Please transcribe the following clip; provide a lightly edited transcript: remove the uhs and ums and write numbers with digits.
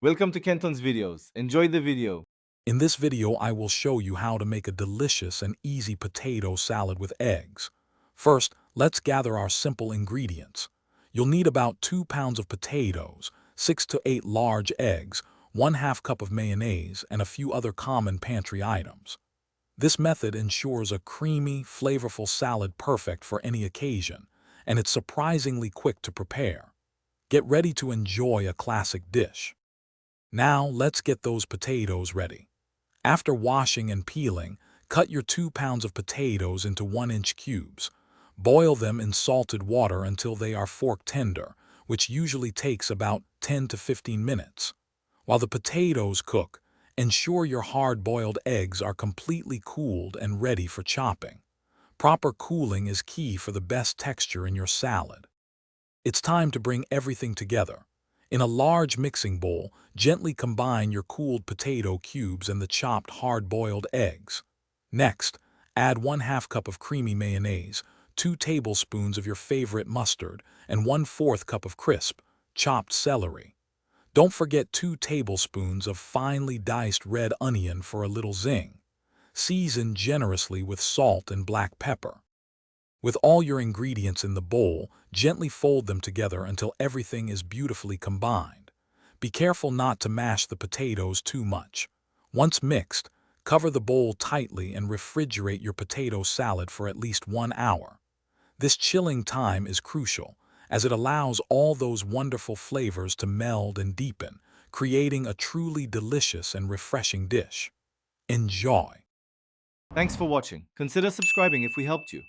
Welcome to Kenton's videos. Enjoy the video. In this video, I will show you how to make a delicious and easy potato salad with eggs. First, let's gather our simple ingredients. You'll need about 2 pounds of potatoes, 6 to 8 large eggs, 1/2 cup of mayonnaise, and a few other common pantry items. This method ensures a creamy, flavorful salad perfect for any occasion, and it's surprisingly quick to prepare. Get ready to enjoy a classic dish. Now, let's get those potatoes ready. After washing and peeling, cut your 2 pounds of potatoes into 1-inch cubes. Boil them in salted water until they are fork tender, which usually takes about 10 to 15 minutes. While the potatoes cook, ensure your hard-boiled eggs are completely cooled and ready for chopping. Proper cooling is key for the best texture in your salad. It's time to bring everything together. In a large mixing bowl, gently combine your cooled potato cubes and the chopped hard-boiled eggs. Next, add 1/2 cup of creamy mayonnaise, 2 tablespoons of your favorite mustard, and 1/4 cup of crisp, chopped celery. Don't forget 2 tablespoons of finely diced red onion for a little zing. Season generously with salt and black pepper. With all your ingredients in the bowl, gently fold them together until everything is beautifully combined. Be careful not to mash the potatoes too much. Once mixed, cover the bowl tightly and refrigerate your potato salad for at least 1 hour. This chilling time is crucial, as it allows all those wonderful flavors to meld and deepen, creating a truly delicious and refreshing dish. Enjoy! Thanks for watching. Consider subscribing if we helped you.